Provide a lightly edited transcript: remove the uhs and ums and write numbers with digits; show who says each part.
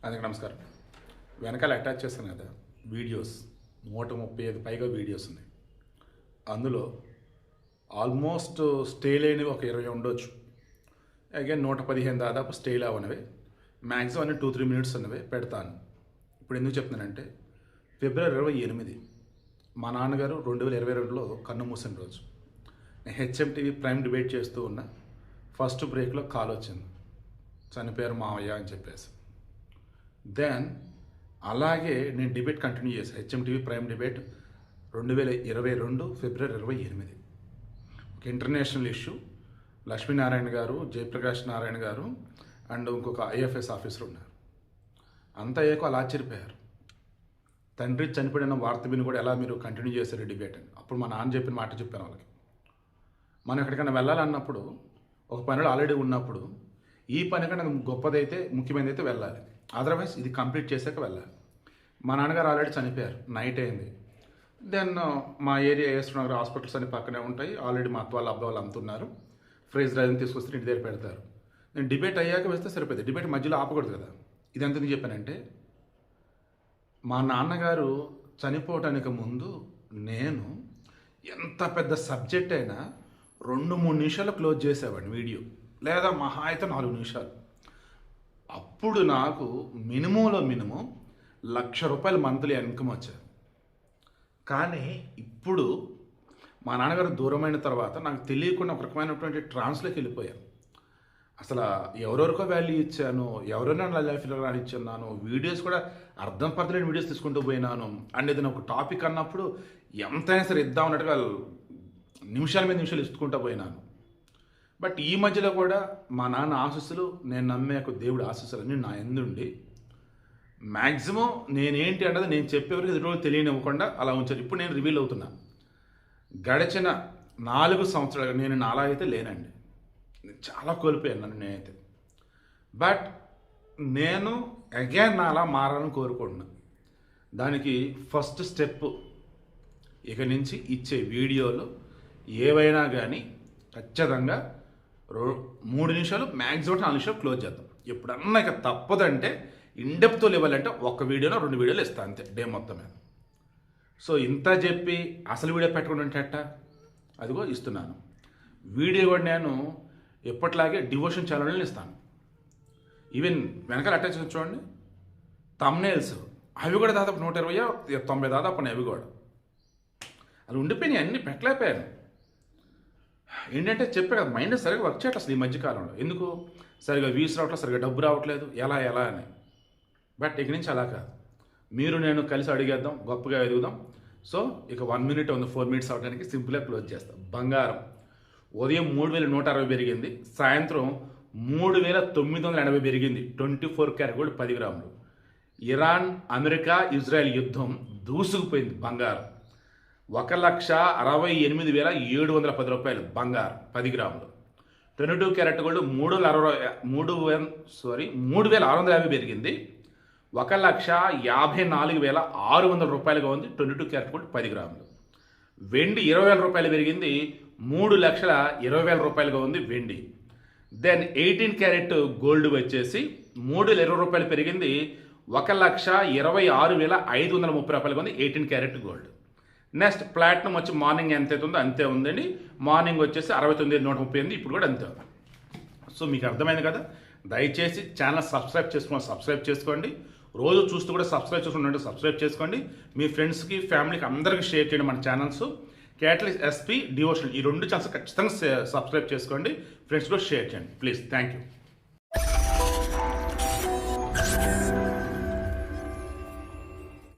Speaker 1: అందరికీ నమస్కారం. వెనకాల అటాచ్ చేస్తాను కదా వీడియోస్ 135 పైగా వీడియోస్ ఉన్నాయి. అందులో ఆల్మోస్ట్ స్టే లేనివి ఒక 20 ఉండొచ్చు. అగైన్ 115 దాదాపు స్టేలు అవనవి. మ్యాక్సిమం అన్ని 2-3 మినిట్స్ ఉన్నవి పెడతాను. ఇప్పుడు ఎందుకు చెప్తున్నానంటే ఫిబ్రవరి 28 మా నాన్నగారు 2022లో కన్ను మూసిన రోజు. హెచ్ఎంటీవీ ప్రైమ్ డిబేట్ చేస్తూ ఉన్న ఫస్ట్ బ్రేక్లో కాల్ వచ్చింది, చనిపోయారు మావయ్య అని చెప్పేసి. దెన్ అలాగే నేను డిబేట్ కంటిన్యూ చేశాను. హెచ్ఎంటీవీ ప్రైమ్ డిబేట్ 2022 ఫిబ్రవరి 28 ఒక ఇంటర్నేషనల్ ఇష్యూ. లక్ష్మీనారాయణ గారు, జయప్రకాష్ నారాయణ గారు అండ్ ఇంకొక ఐఎఫ్ఎస్ ఆఫీసర్ ఉన్నారు. అంతా అయ్యాక వాళ్ళు ఆశ్చర్యపోయారు. తండ్రి చనిపోయిన వార్త విని కూడా ఎలా మీరు కంటిన్యూ చేశారు డిబేట్ అని. అప్పుడు మా నాన్న చెప్పిన మాట చెప్పాను వాళ్ళకి. మనం ఎక్కడికైనా వెళ్ళాలన్నప్పుడు ఒక పనిలో ఆల్రెడీ ఉన్నప్పుడు ఈ పని కన్నా గొప్పదైతే ముఖ్యమైనదైతే వెళ్ళాలి. అదర్వైజ్ ఇది కంప్లీట్ చేశాక వెళ్ళాలి. మా నాన్నగారు ఆల్రెడీ చనిపోయారు, నైట్ అయింది. దెన్ మా ఏరియా ఏఎస్నగర్ హాస్పిటల్స్ అన్ని పక్కనే ఉంటాయి. ఆల్రెడీ మా అత్త వాళ్ళ అబ్బాయి వాళ్ళు అమ్ముతున్నారు. ఫ్రైజ్ రైజ్ తీసుకొస్తే ఇంటి దగ్గర పెడతారు. నేను డిబేట్ అయ్యాక వేస్తే సరిపోయింది. డిబేట్ మధ్యలో ఆపకూడదు కదా. ఇది ఎందుకు చెప్పానంటే మా నాన్నగారు చనిపోవటానికి ముందు నేను ఎంత పెద్ద సబ్జెక్ట్ అయినా 2-3 నిమిషాలు క్లోజ్ చేసేవాడిని వీడియో, లేదా మహా అయితే 4 నిమిషాలు. అప్పుడు నాకు మినిమంలో మినిమం ₹1,00,000 మంత్లీ ఇన్కమ్ వచ్చేది. కానీ ఇప్పుడు మా నాన్నగారు దూరమైన తర్వాత నాకు తెలియకుండా ఒక రకమైనటువంటి ట్రాన్స్లోకి వెళ్ళిపోయాను. అసలు ఎవరెవరికో వాల్యూ ఇచ్చాను, ఎవరైనా నా లైఫ్లో రానిచ్చున్నాను, వీడియోస్ కూడా అర్థం పడలేని వీడియోస్ తీసుకుంటూ పోయినాను. అండ్ ఏదైనా ఒక టాపిక్ అన్నప్పుడు ఎంతైనా సరే ఇద్దాం అన్నట్టుగా నిమిషాల మీద నిమిషాలు ఇస్తుకుంటూ పోయినాను. బట్ ఈ మధ్యలో కూడా మా నాన్న ఆశీస్సులు, నేను నమ్మే ఒక దేవుడి ఆశీస్సులు అన్నీ నా ఎందుండి మ్యాక్సిమం నేనేంటి అన్నది నేను చెప్పేవరకు ఎదురు తెలియనివ్వకుండా అలా ఉంచారు. ఇప్పుడు నేను రివీల్ అవుతున్నా. గడిచిన 4 సంవత్సరాలుగా నేను నాలా అయితే లేనండి. చాలా కోల్పోయాను నన్ను నేనైతే. బట్ నేను అగైన్ నా అలా మారాలని కోరుకుంటున్నా. దానికి ఫస్ట్ స్టెప్ ఇక నుంచి ఇచ్చే వీడియోలు ఏవైనా కానీ ఖచ్చితంగా 3 నిమిషాలు మ్యాక్సిమం 4 నిమిషాలు క్లోజ్ చేద్దాం. ఎప్పుడన్నా ఇక తప్పదంటే ఇండెప్తో లెవెల్ అంటే ఒక వీడియోలో 2 వీడియోలు ఇస్తాను అంతే డే మొత్తం మీద. సో ఇంత చెప్పి అసలు వీడియో పెట్టుకుని ఉంటేట అదిగో ఇస్తున్నాను. వీడియో కూడా నేను ఎప్పట్లాగే డివోషన్ ఛానల్ని ఇస్తాను. ఈవెన్ వెనకాల అటాచ్ చూడండి థంబ్నెయిల్స్, అవి కూడా దాదాపు 120-90 దాదాపు ఉన్నాయి. అవి కూడా అవి ఉండిపోయినాయి, అన్నీ పెట్టలేకపోయాను. ఏంటంటే చెప్పే కదా మైండ్ సరిగ్గా వర్క్ చేయట్లేదు అసలు ఈ మధ్యకాలంలో. ఎందుకు సరిగ్గా వ్యూస్ రావట్లేదు, సరిగ్గా డబ్బు రావట్లేదు, ఎలా అని. బట్ ఇక నుంచి అలా కాదు. మీరు నేను కలిసి అడిగేద్దాం, గొప్పగా ఎదుగుదాం. సో ఇక 1 మినిట్ ఉంది 4 మినిట్స్ అవడానికి సింపుల్గా క్లోజ్ చేస్తాం. బంగారం ఉదయం 3,160 పెరిగింది, సాయంత్రం 3,980 పెరిగింది. 24 క్యారెట్ గోల్డ్ 10 గ్రాములు. ఇరాన్, అమెరికా, ఇజ్రాయెల్ యుద్ధం దూసుకుపోయింది. బంగారం 1,68,710 రూపాయలు. బంగారం 10 గ్రాములు. 22 క్యారెట్ గోల్డ్ 3,650 పెరిగింది. 1,54,600 రూపాయలుగా ఉంది. 22 క్యారెట్ గోల్డ్ 10 గ్రాములు. వెండి 20,000 రూపాయలు పెరిగింది. 3,20,000 రూపాయలుగా ఉంది వెండి. దెన్ 18 క్యారెట్ గోల్డ్ వచ్చేసి 3,20 రూపాయలు పెరిగింది. 1,26,530 రూపాయలుగా ఉంది 18 క్యారెట్ గోల్డ్. నెక్స్ట్ ప్లాటినం వచ్చి మార్నింగ్ ఎంత ఉందో అంతే ఉందండి. మార్నింగ్ వచ్చేసి 69,138, ఇప్పుడు కూడా అంతే ఉంది. సో మీకు అర్థమైంది కదా. దయచేసి ఛానల్ సబ్స్క్రైబ్ చేసుకోండి. రోజు చూస్తూ కూడా సబ్స్క్రైబ్ చేసుకోండి. మీ ఫ్రెండ్స్కి, ఫ్యామిలీకి అందరికీ షేర్ చేయండి మన ఛానల్స్. క్యాటలిస్ట్ ఎస్పీ డివోషనల్ ఈ 2 ఛానల్స్ ఖచ్చితంగా సబ్స్క్రైబ్ చేసుకోండి. ఫ్రెండ్స్ కూడా షేర్ చేయండి ప్లీజ్. Thank you.